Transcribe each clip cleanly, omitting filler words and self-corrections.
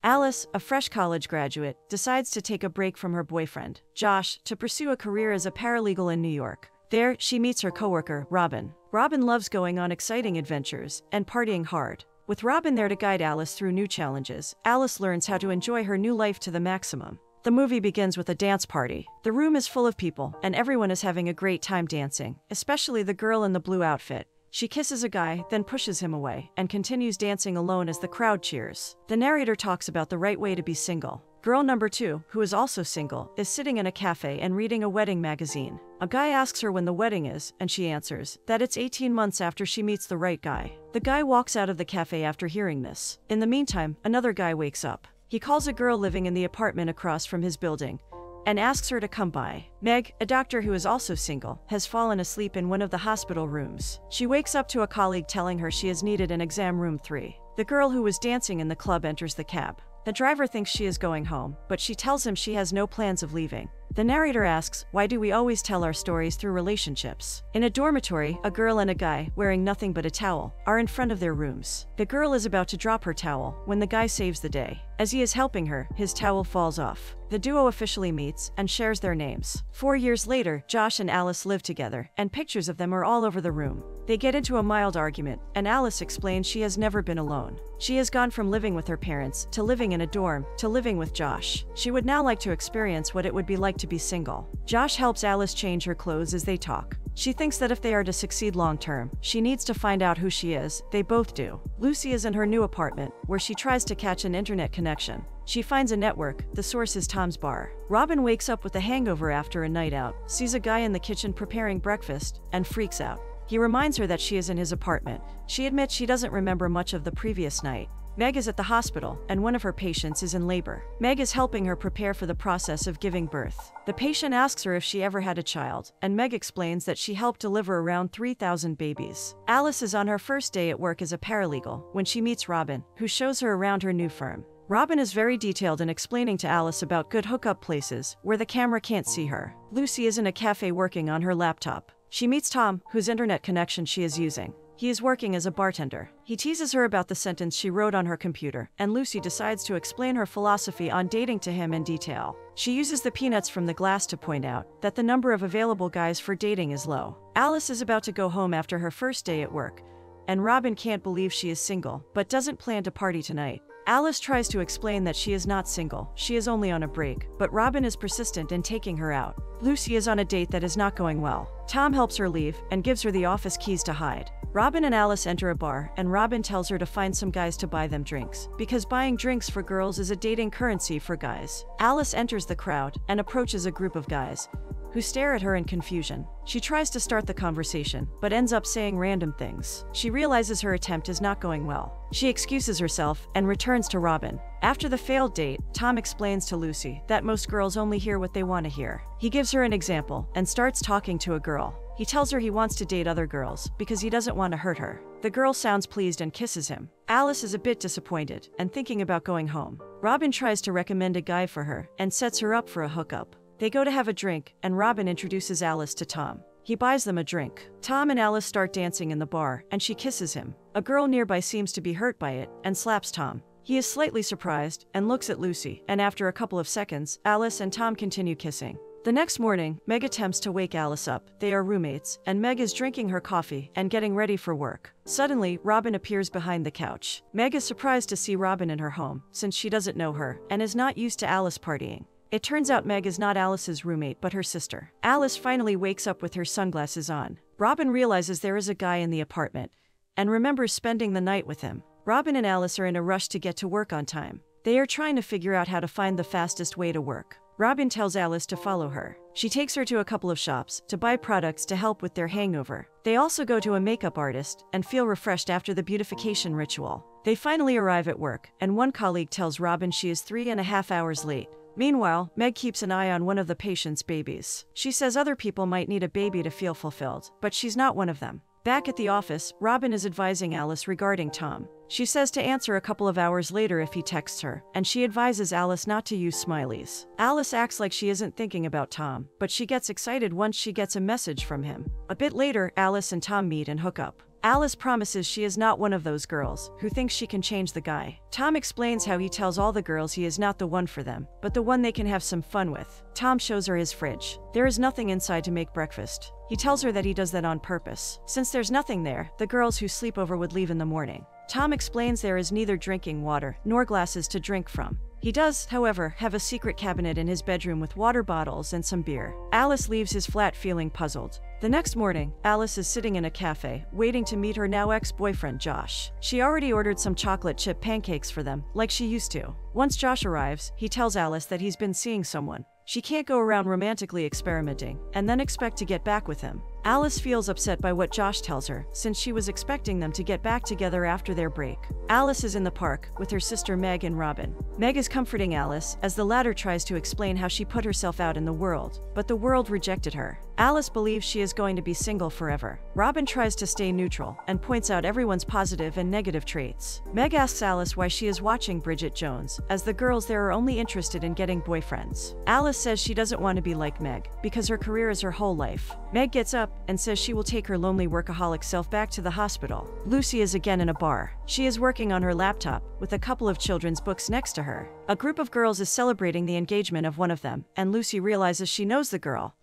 Alice, a fresh college graduate, decides to take a break from her boyfriend, Josh, to pursue a career as a paralegal in New York. There, she meets her coworker, Robin. Robin loves going on exciting adventures and partying hard. With Robin there to guide Alice through new challenges, Alice learns how to enjoy her new life to the maximum. The movie begins with a dance party. The room is full of people, and everyone is having a great time dancing, especially the girl in the blue outfit. She kisses a guy, then pushes him away, and continues dancing alone as the crowd cheers. The narrator talks about the right way to be single. Girl number 2, who is also single, is sitting in a cafe and reading a wedding magazine. A guy asks her when the wedding is, and she answers that it's 18 months after she meets the right guy. The guy walks out of the cafe after hearing this. In the meantime, another guy wakes up. He calls a girl living in the apartment across from his building and asks her to come by. Meg, a doctor who is also single, has fallen asleep in one of the hospital rooms. She wakes up to a colleague telling her she is needed in exam room 3. The girl who was dancing in the club enters the cab. The driver thinks she is going home, but she tells him she has no plans of leaving. The narrator asks, why do we always tell our stories through relationships? In a dormitory, a girl and a guy, wearing nothing but a towel, are in front of their rooms. The girl is about to drop her towel when the guy saves the day. As he is helping her, his towel falls off. The duo officially meets and shares their names. 4 years later, Josh and Alice live together, and pictures of them are all over the room. They get into a mild argument, and Alice explains she has never been alone. She has gone from living with her parents to living in a dorm to living with Josh. She would now like to experience what it would be like to be single. Josh helps Alice change her clothes as they talk. She thinks that if they are to succeed long-term, she needs to find out who she is. They both do. Lucy is in her new apartment, where she tries to catch an internet connection. She finds a network. The source is Tom's bar. Robin wakes up with a hangover after a night out, sees a guy in the kitchen preparing breakfast, and freaks out. He reminds her that she is in his apartment. She admits she doesn't remember much of the previous night. Meg is at the hospital, and one of her patients is in labor. Meg is helping her prepare for the process of giving birth. The patient asks her if she ever had a child, and Meg explains that she helped deliver around 3,000 babies. Alice is on her first day at work as a paralegal when she meets Robin, who shows her around her new firm. Robin is very detailed in explaining to Alice about good hookup places where the camera can't see her. Lucy is in a cafe working on her laptop. She meets Tom, whose internet connection she is using. He is working as a bartender. He teases her about the sentence she wrote on her computer, and Lucy decides to explain her philosophy on dating to him in detail. She uses the peanuts from the glass to point out that the number of available guys for dating is low. Alice is about to go home after her first day at work, and Robin can't believe she is single, but doesn't plan to party tonight. Alice tries to explain that she is not single, she is only on a break, but Robin is persistent in taking her out. Lucy is on a date that is not going well. Tom helps her leave and gives her the office keys to hide. Robin and Alice enter a bar, and Robin tells her to find some guys to buy them drinks, because buying drinks for girls is a dating currency for guys. Alice enters the crowd and approaches a group of guys, who stare at her in confusion. She tries to start the conversation, but ends up saying random things. She realizes her attempt is not going well. She excuses herself and returns to Robin. After the failed date, Tom explains to Lucy that most girls only hear what they want to hear. He gives her an example and starts talking to a girl. He tells her he wants to date other girls because he doesn't want to hurt her. The girl sounds pleased and kisses him. Alice is a bit disappointed and thinking about going home. Robin tries to recommend a guy for her and sets her up for a hookup. They go to have a drink, and Robin introduces Alice to Tom. He buys them a drink. Tom and Alice start dancing in the bar, and she kisses him. A girl nearby seems to be hurt by it and slaps Tom. He is slightly surprised and looks at Lucy, and after a couple of seconds, Alice and Tom continue kissing. The next morning, Meg attempts to wake Alice up. They are roommates, and Meg is drinking her coffee and getting ready for work. Suddenly, Robin appears behind the couch. Meg is surprised to see Robin in her home, since she doesn't know her and is not used to Alice partying. It turns out Meg is not Alice's roommate but her sister. Alice finally wakes up with her sunglasses on. Robin realizes there is a guy in the apartment and remembers spending the night with him. Robin and Alice are in a rush to get to work on time. They are trying to figure out how to find the fastest way to work. Robin tells Alice to follow her. She takes her to a couple of shops to buy products to help with their hangover. They also go to a makeup artist and feel refreshed after the beautification ritual. They finally arrive at work, and one colleague tells Robin she is 3.5 hours late. Meanwhile, Meg keeps an eye on one of the patient's babies. She says other people might need a baby to feel fulfilled, but she's not one of them. Back at the office, Robin is advising Alice regarding Tom. She says to answer a couple of hours later if he texts her, and she advises Alice not to use smileys. Alice acts like she isn't thinking about Tom, but she gets excited once she gets a message from him. A bit later, Alice and Tom meet and hook up. Alice promises she is not one of those girls who thinks she can change the guy. Tom explains how he tells all the girls he is not the one for them, but the one they can have some fun with. Tom shows her his fridge. There is nothing inside to make breakfast. He tells her that he does that on purpose. Since there's nothing there, the girls who sleep over would leave in the morning. Tom explains there is neither drinking water nor glasses to drink from. He does, however, have a secret cabinet in his bedroom with water bottles and some beer. Alice leaves his flat feeling puzzled. The next morning, Alice is sitting in a cafe, waiting to meet her now ex-boyfriend Josh. She already ordered some chocolate chip pancakes for them, like she used to. Once Josh arrives, he tells Alice that he's been seeing someone. She can't go around romantically experimenting and then expect to get back with him. Alice feels upset by what Josh tells her, since she was expecting them to get back together after their break. Alice is in the park with her sister Meg and Robin. Meg is comforting Alice as the latter tries to explain how she put herself out in the world, but the world rejected her. Alice believes she is going to be single forever. Robin tries to stay neutral and points out everyone's positive and negative traits. Meg asks Alice why she is watching Bridget Jones, as the girls there are only interested in getting boyfriends. Alice says she doesn't want to be like Meg, because her career is her whole life. Meg gets up and says she will take her lonely workaholic self back to the hospital. Lucy is again in a bar. She is working on her laptop, with a couple of children's books next to her. A group of girls is celebrating the engagement of one of them, and Lucy realizes she knows the girl,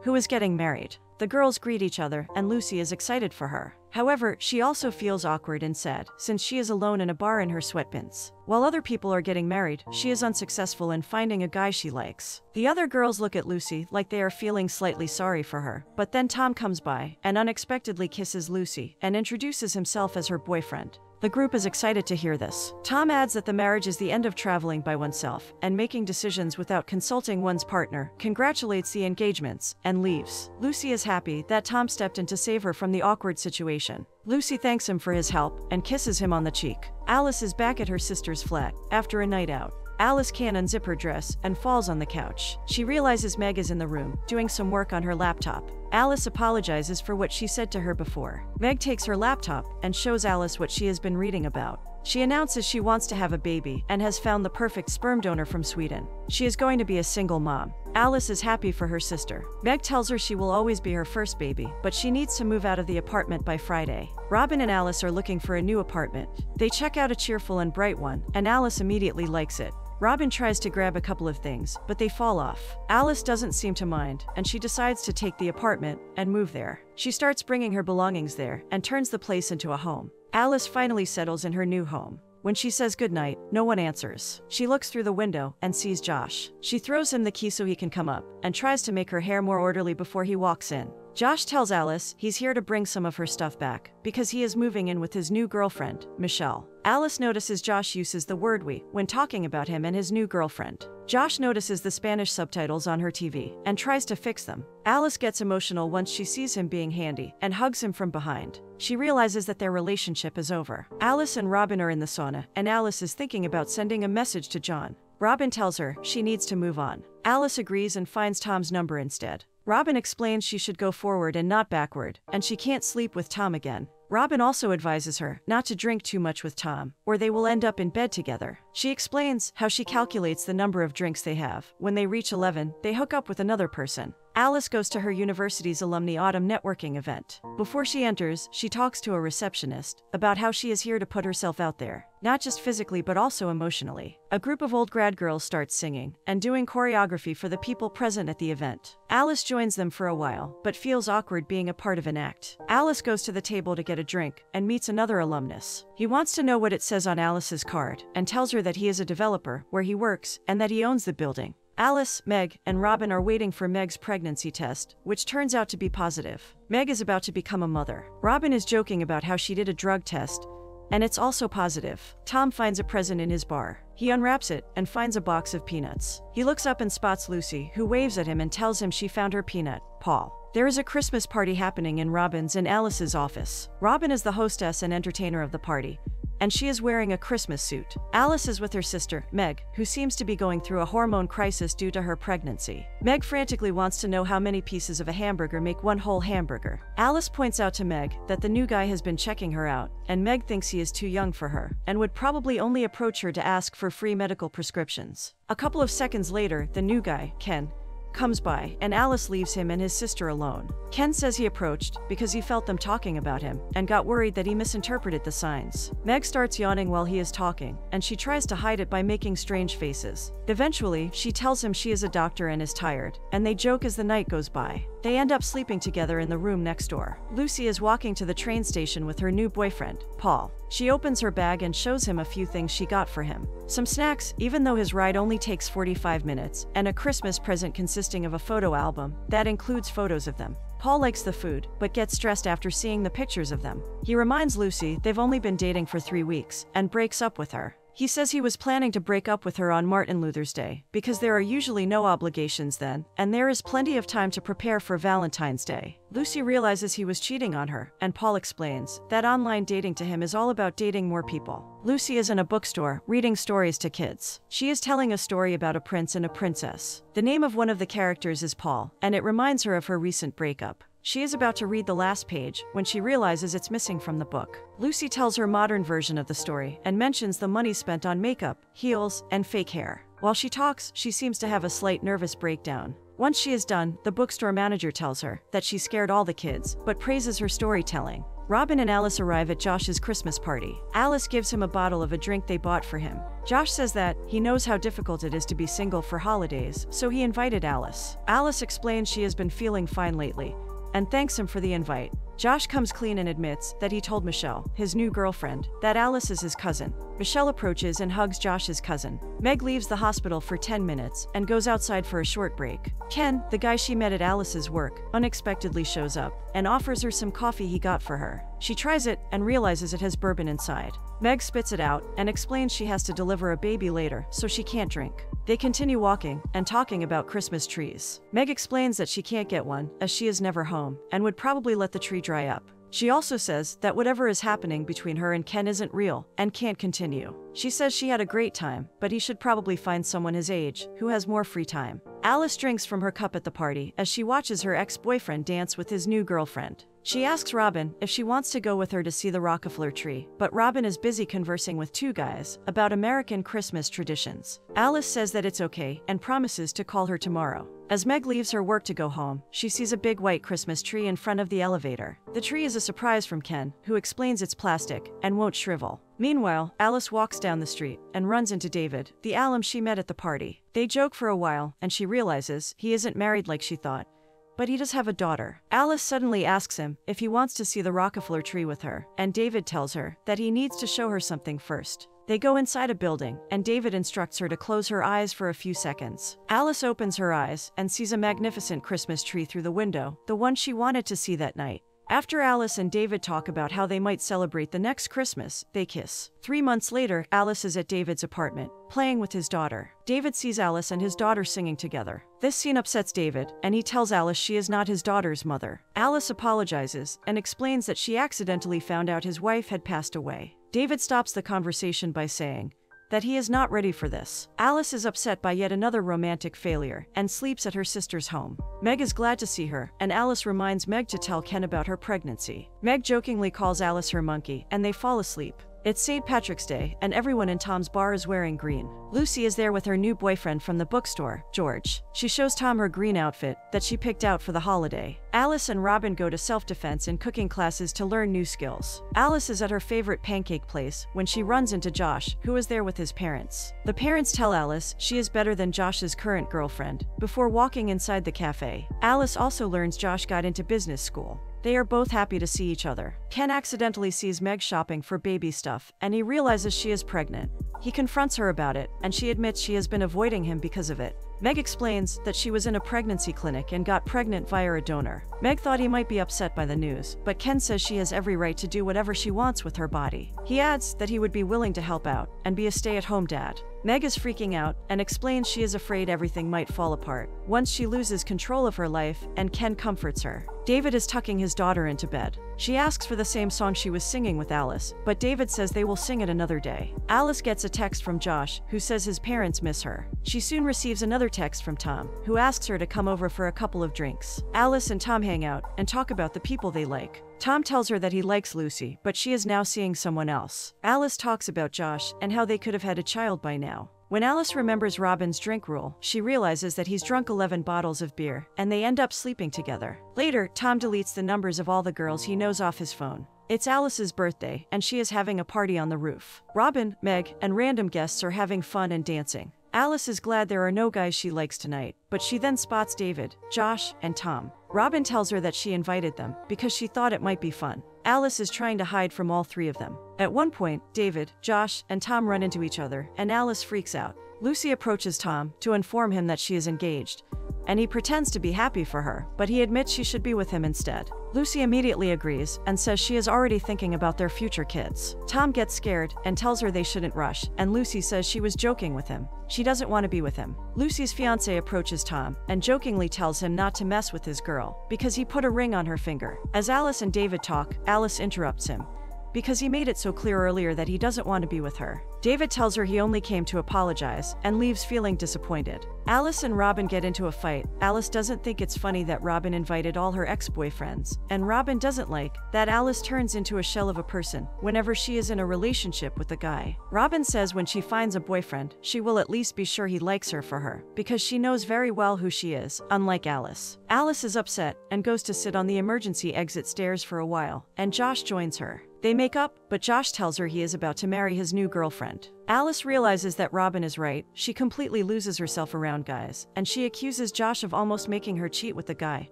who is getting married. The girls greet each other, and Lucy is excited for her. However, she also feels awkward and sad, since she is alone in a bar in her sweatpants. While other people are getting married, she is unsuccessful in finding a guy she likes. The other girls look at Lucy like they are feeling slightly sorry for her, but then Tom comes by and unexpectedly kisses Lucy and introduces himself as her boyfriend. The group is excited to hear this. Tom adds that the marriage is the end of traveling by oneself and making decisions without consulting one's partner, congratulates the engagements, and leaves. Lucy is happy that Tom stepped in to save her from the awkward situation. Lucy thanks him for his help and kisses him on the cheek. Alice is back at her sister's flat after a night out. Alice can't unzip her dress and falls on the couch. She realizes Meg is in the room, doing some work on her laptop. Alice apologizes for what she said to her before. Meg takes her laptop and shows Alice what she has been reading about. She announces she wants to have a baby and has found the perfect sperm donor from Sweden. She is going to be a single mom. Alice is happy for her sister. Meg tells her she will always be her first baby, but she needs to move out of the apartment by Friday. Robin and Alice are looking for a new apartment. They check out a cheerful and bright one, and Alice immediately likes it. Robin tries to grab a couple of things, but they fall off. Alice doesn't seem to mind, and she decides to take the apartment and move there. She starts bringing her belongings there and turns the place into a home. Alice finally settles in her new home. When she says goodnight, no one answers. She looks through the window and sees Josh. She throws him the key so he can come up, and tries to make her hair more orderly before he walks in. Josh tells Alice he's here to bring some of her stuff back, because he is moving in with his new girlfriend, Michelle. Alice notices Josh uses the word "we" when talking about him and his new girlfriend. Josh notices the Spanish subtitles on her TV and tries to fix them. Alice gets emotional once she sees him being handy and hugs him from behind. She realizes that their relationship is over. Alice and Robin are in the sauna, and Alice is thinking about sending a message to John. Robin tells her she needs to move on. Alice agrees and finds Tom's number instead. Robin explains she should go forward and not backward, and she can't sleep with Tom again. Robin also advises her not to drink too much with Tom, or they will end up in bed together. She explains how she calculates the number of drinks they have. When they reach 11, they hook up with another person. Alice goes to her university's alumni autumn networking event. Before she enters, she talks to a receptionist about how she is here to put herself out there, not just physically but also emotionally. A group of old grad girls starts singing and doing choreography for the people present at the event. Alice joins them for a while, but feels awkward being a part of an act. Alice goes to the table to get a drink and meets another alumnus. He wants to know what it says on Alice's card and tells her that he is a developer where he works and that he owns the building. Alice, Meg, and Robin are waiting for Meg's pregnancy test, which turns out to be positive. Meg is about to become a mother. Robin is joking about how she did a drug test, and it's also positive. Tom finds a present in his bar. He unwraps it and finds a box of peanuts. He looks up and spots Lucy, who waves at him and tells him she found her peanut, Paul. There is a Christmas party happening in Robin's and Alice's office. Robin is the hostess and entertainer of the party, and she is wearing a Christmas suit. Alice is with her sister, Meg, who seems to be going through a hormone crisis due to her pregnancy. Meg frantically wants to know how many pieces of a hamburger make one whole hamburger. Alice points out to Meg that the new guy has been checking her out, and Meg thinks he is too young for her, and would probably only approach her to ask for free medical prescriptions. A couple of seconds later, the new guy, Ken, comes by, and Alice leaves him and his sister alone. Ken says he approached because he felt them talking about him and got worried that he misinterpreted the signs. Meg starts yawning while he is talking, and she tries to hide it by making strange faces. Eventually, she tells him she is a doctor and is tired, and they joke as the night goes by. They end up sleeping together in the room next door. Lucy is walking to the train station with her new boyfriend, Paul. She opens her bag and shows him a few things she got for him. Some snacks, even though his ride only takes 45 minutes, and a Christmas present consisting of a photo album that includes photos of them. Paul likes the food, but gets stressed after seeing the pictures of them. He reminds Lucy they've only been dating for 3 weeks, and breaks up with her. He says he was planning to break up with her on Martin Luther's Day, because there are usually no obligations then, and there is plenty of time to prepare for Valentine's Day. Lucy realizes he was cheating on her, and Paul explains that online dating to him is all about dating more people. Lucy is in a bookstore, reading stories to kids. She is telling a story about a prince and a princess. The name of one of the characters is Paul, and it reminds her of her recent breakup. She is about to read the last page when she realizes it's missing from the book. Lucy tells her modern version of the story and mentions the money spent on makeup, heels, and fake hair. While she talks, she seems to have a slight nervous breakdown. Once she is done, the bookstore manager tells her that she scared all the kids, but praises her storytelling. Robin and Alice arrive at Josh's Christmas party. Alice gives him a bottle of a drink they bought for him. Josh says that he knows how difficult it is to be single for holidays, so he invited Alice. Alice explains she has been feeling fine lately, and thanks him for the invite. Josh comes clean and admits that he told Michelle, his new girlfriend, that Alice is his cousin. Michelle approaches and hugs Josh's cousin. Meg leaves the hospital for 10 minutes and goes outside for a short break. Ken, the guy she met at Alice's work, unexpectedly shows up and offers her some coffee he got for her. She tries it and realizes it has bourbon inside. Meg spits it out and explains she has to deliver a baby later, so she can't drink. They continue walking and talking about Christmas trees. Meg explains that she can't get one, as she is never home, and would probably let the tree dry up. She also says that whatever is happening between her and Ken isn't real and can't continue. She says she had a great time, but he should probably find someone his age who has more free time. Alice drinks from her cup at the party as she watches her ex-boyfriend dance with his new girlfriend. She asks Robin if she wants to go with her to see the Rockefeller tree, but Robin is busy conversing with 2 guys about American Christmas traditions. Alice says that it's okay and promises to call her tomorrow. As Meg leaves her work to go home, she sees a big white Christmas tree in front of the elevator. The tree is a surprise from Ken, who explains it's plastic and won't shrivel. Meanwhile, Alice walks down the street and runs into David, the alum she met at the party. They joke for a while, and she realizes he isn't married like she thought, but he does have a daughter. Alice suddenly asks him if he wants to see the Rockefeller tree with her, and David tells her that he needs to show her something first. They go inside a building, and David instructs her to close her eyes for a few seconds. Alice opens her eyes and sees a magnificent Christmas tree through the window, the one she wanted to see that night. After Alice and David talk about how they might celebrate the next Christmas, they kiss. 3 months later, Alice is at David's apartment, playing with his daughter. David sees Alice and his daughter singing together. This scene upsets David, and he tells Alice she is not his daughter's mother. Alice apologizes and explains that she accidentally found out his wife had passed away. David stops the conversation by saying that he is not ready for this. Alice is upset by yet another romantic failure and sleeps at her sister's home. Meg is glad to see her, and Alice reminds Meg to tell Ken about her pregnancy. Meg jokingly calls Alice her monkey, and they fall asleep. It's St. Patrick's Day, and everyone in Tom's bar is wearing green. Lucy is there with her new boyfriend from the bookstore, George. She shows Tom her green outfit that she picked out for the holiday. Alice and Robin go to self-defense and cooking classes to learn new skills. Alice is at her favorite pancake place when she runs into Josh, who is there with his parents. The parents tell Alice she is better than Josh's current girlfriend before walking inside the cafe. Alice also learns Josh got into business school. They are both happy to see each other. Ken accidentally sees Meg shopping for baby stuff, and he realizes she is pregnant. He confronts her about it, and she admits she has been avoiding him because of it. Meg explains that she was in a pregnancy clinic and got pregnant via a donor. Meg thought he might be upset by the news, but Ken says she has every right to do whatever she wants with her body. He adds that he would be willing to help out and be a stay-at-home dad. Meg is freaking out and explains she is afraid everything might fall apart once she loses control of her life, and Ken comforts her. David is tucking his daughter into bed. She asks for the same song she was singing with Alice, but David says they will sing it another day. Alice gets a text from Josh, who says his parents miss her. She soon receives another text from Tom, who asks her to come over for a couple of drinks. Alice and Tom hang out and talk about the people they like. Tom tells her that he likes Lucy, but she is now seeing someone else. Alice talks about Josh and how they could have had a child by now. When Alice remembers Robin's drink rule, she realizes that he's drunk 11 bottles of beer, and they end up sleeping together. Later, Tom deletes the numbers of all the girls he knows off his phone. It's Alice's birthday, and she is having a party on the roof. Robin, Meg, and random guests are having fun and dancing. Alice is glad there are no guys she likes tonight, but she then spots David, Josh, and Tom. Robin tells her that she invited them because she thought it might be fun. Alice is trying to hide from all three of them. At one point, David, Josh, and Tom run into each other, and Alice freaks out. Lucy approaches Tom to inform him that she is engaged, and he pretends to be happy for her, but he admits she should be with him instead. Lucy immediately agrees and says she is already thinking about their future kids. Tom gets scared and tells her they shouldn't rush, and Lucy says she was joking with him. She doesn't want to be with him. Lucy's fiancé approaches Tom and jokingly tells him not to mess with his girl because he put a ring on her finger. As Alice and David talk, Alice interrupts him because he made it so clear earlier that he doesn't want to be with her. David tells her he only came to apologize and leaves feeling disappointed. Alice and Robin get into a fight. Alice doesn't think it's funny that Robin invited all her ex-boyfriends, and Robin doesn't like that Alice turns into a shell of a person whenever she is in a relationship with a guy. Robin says when she finds a boyfriend, she will at least be sure he likes her for her, because she knows very well who she is, unlike Alice. Alice is upset and goes to sit on the emergency exit stairs for a while, and Josh joins her. They make up, but Josh tells her he is about to marry his new girlfriend. Alice realizes that Robin is right. She completely loses herself around guys, and she accuses Josh of almost making her cheat with the guy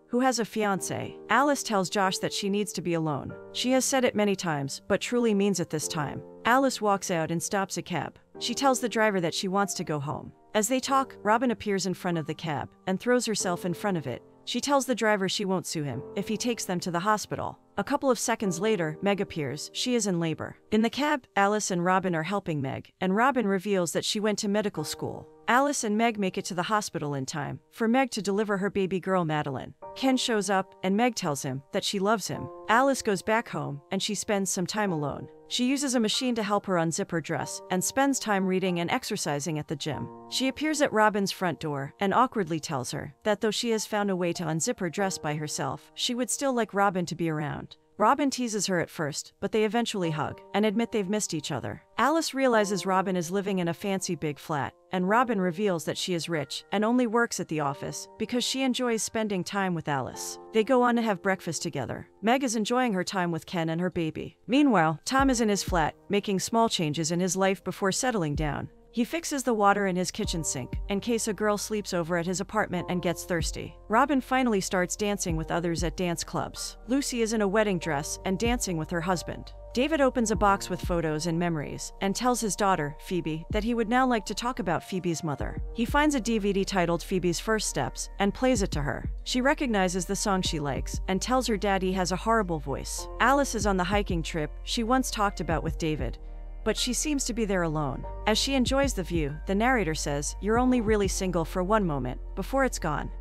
who has a fiancé. Alice tells Josh that she needs to be alone. She has said it many times, but truly means it this time. Alice walks out and stops a cab. She tells the driver that she wants to go home. As they talk, Robin appears in front of the cab and throws herself in front of it. She tells the driver she won't sue him if he takes them to the hospital. A couple of seconds later, Meg appears. She is in labor. In the cab, Alice and Robin are helping Meg, and Robin reveals that she went to medical school. Alice and Meg make it to the hospital in time for Meg to deliver her baby girl Madeline. Ken shows up, and Meg tells him that she loves him. Alice goes back home, and she spends some time alone. She uses a machine to help her unzip her dress and spends time reading and exercising at the gym. She appears at Robin's front door and awkwardly tells her that though she has found a way to unzip her dress by herself, she would still like Robin to be around. Robin teases her at first, but they eventually hug and admit they've missed each other. Alice realizes Robin is living in a fancy big flat, and Robin reveals that she is rich and only works at the office because she enjoys spending time with Alice. They go on to have breakfast together. Meg is enjoying her time with Ken and her baby. Meanwhile, Tom is in his flat, making small changes in his life before settling down. He fixes the water in his kitchen sink in case a girl sleeps over at his apartment and gets thirsty. Robin finally starts dancing with others at dance clubs. Lucy is in a wedding dress and dancing with her husband. David opens a box with photos and memories and tells his daughter, Phoebe, that he would now like to talk about Phoebe's mother. He finds a DVD titled Phoebe's First Steps and plays it to her. She recognizes the song she likes and tells her dad he has a horrible voice. Alice is on the hiking trip she once talked about with David, but she seems to be there alone. As she enjoys the view, the narrator says, "You're only really single for one moment, before it's gone."